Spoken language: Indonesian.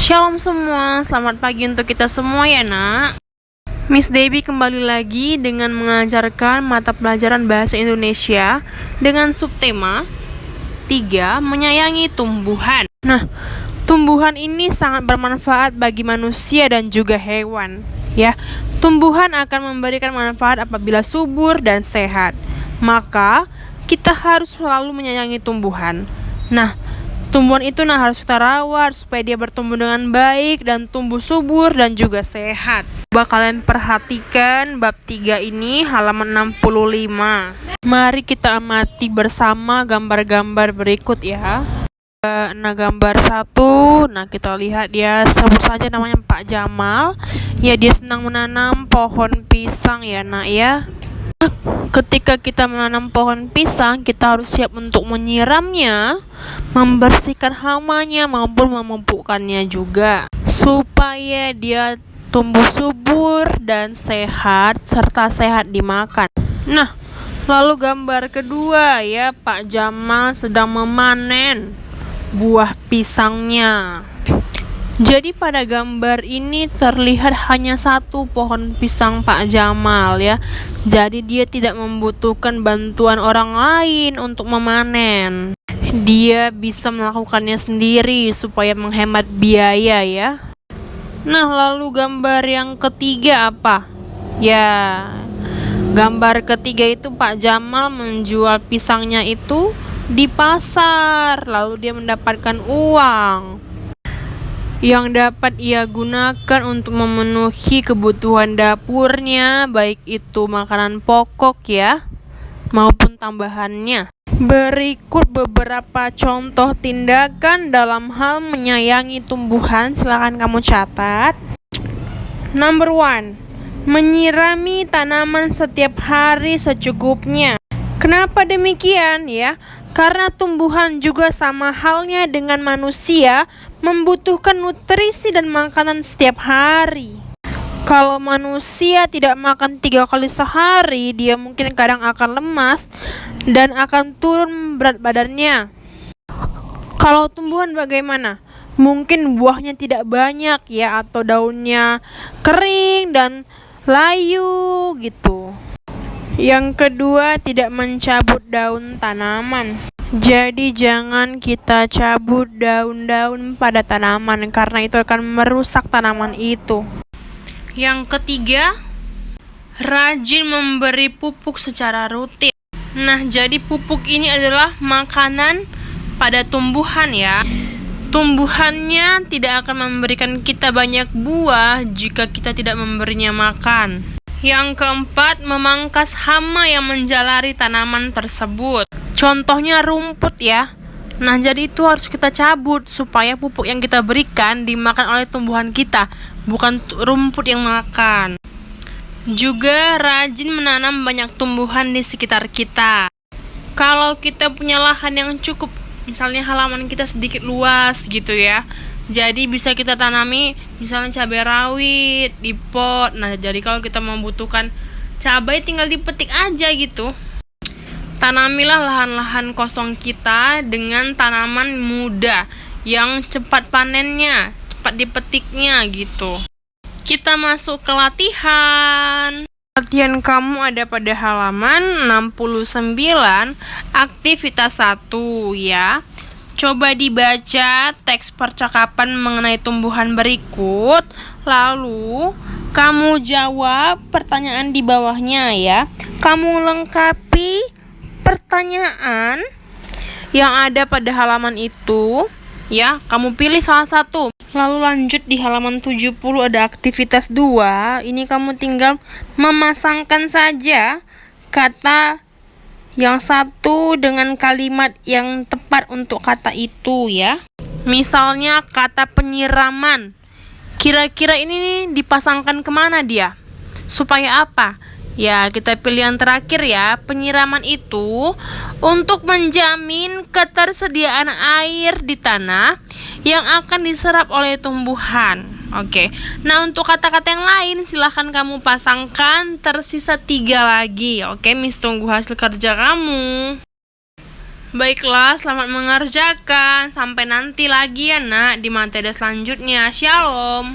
Shalom semua, selamat pagi untuk kita semua ya nak. Miss Debbie kembali lagi dengan mengajarkan mata pelajaran bahasa Indonesia dengan subtema 3, menyayangi tumbuhan. Nah, tumbuhan ini sangat bermanfaat bagi manusia dan juga hewan ya. Tumbuhan akan memberikan manfaat apabila subur dan sehat. Maka, kita harus selalu menyayangi tumbuhan. Nah, tumbuhan itu harus kita rawat supaya dia bertumbuh dengan baik dan tumbuh subur dan juga sehat. Coba kalian perhatikan bab 3 ini halaman 65. Mari kita amati bersama gambar-gambar berikut ya. Nah, gambar 1, nah kita lihat dia sebut saja namanya Pak Jamal. Ya, dia sedang menanam pohon pisang ya nak ya. Ketika kita menanam pohon pisang, kita harus siap untuk menyiramnya, membersihkan hamanya maupun memupukkannya juga supaya dia tumbuh subur dan sehat serta sehat dimakan. Nah, lalu gambar kedua ya, Pak Jamal sedang memanen buah pisangnya. Jadi pada gambar ini terlihat hanya satu pohon pisang Pak Jamal ya. Jadi dia tidak membutuhkan bantuan orang lain untuk memanen. Dia bisa melakukannya sendiri supaya menghemat biaya ya. Nah, lalu gambar yang ketiga apa? Ya, gambar ketiga itu Pak Jamal menjual pisangnya itu di pasar, lalu dia mendapatkan uang yang dapat ia gunakan untuk memenuhi kebutuhan dapurnya, baik itu makanan pokok ya, maupun tambahannya. Berikut beberapa contoh tindakan dalam hal menyayangi tumbuhan, silakan kamu catat. Number 1, menyirami tanaman setiap hari secukupnya. Kenapa demikian ya? Karena tumbuhan juga sama halnya dengan manusia, membutuhkan nutrisi dan makanan setiap hari. Kalau manusia tidak makan 3 kali sehari, dia mungkin kadang akan lemas dan akan turun berat badannya. Kalau tumbuhan bagaimana? Mungkin buahnya tidak banyak ya, atau daunnya kering dan layu gitu. Yang kedua, tidak mencabut daun tanaman. Jadi jangan kita cabut daun-daun pada tanaman karena itu akan merusak tanaman itu. Yang ketiga, rajin memberi pupuk secara rutin. Nah, jadi pupuk ini adalah makanan pada tumbuhan ya. Tumbuhannya tidak akan memberikan kita banyak buah jika kita tidak memberinya makan. Yang keempat, memangkas hama yang menjalari tanaman tersebut. Contohnya rumput ya. Nah, jadi itu harus kita cabut supaya pupuk yang kita berikan dimakan oleh tumbuhan kita, bukan rumput yang makan. Juga rajin menanam banyak tumbuhan di sekitar kita. Kalau kita punya lahan yang cukup, misalnya halaman kita sedikit luas gitu ya, jadi bisa kita tanami misalnya cabai rawit di pot. Nah, jadi kalau kita membutuhkan cabai tinggal dipetik aja gitu. Tanamilah lahan-lahan kosong kita dengan tanaman muda yang cepat panennya, cepat dipetiknya gitu. Kita masuk ke latihan. Latihan kamu ada pada halaman 69, aktivitas 1 ya. Coba dibaca teks percakapan mengenai tumbuhan berikut, lalu kamu jawab pertanyaan di bawahnya ya. Kamu lengkapi pertanyaan yang ada pada halaman itu ya. Kamu pilih salah satu. Lalu lanjut di halaman 70 ada aktivitas 2. Ini kamu tinggal memasangkan saja kata yang satu dengan kalimat yang tepat untuk kata itu ya. Misalnya kata penyiraman. Kira-kira ini dipasangkan kemana dia? Supaya apa? Ya, kita pilih yang terakhir ya. Penyiraman itu untuk menjamin ketersediaan air di tanah yang akan diserap oleh tumbuhan. Oke. Nah, untuk kata-kata yang lain silahkan kamu pasangkan, tersisa 3 lagi. Oke, Miss tunggu hasil kerja kamu. Baiklah, selamat mengerjakan. Sampai nanti lagi ya nak di materi selanjutnya. Shalom.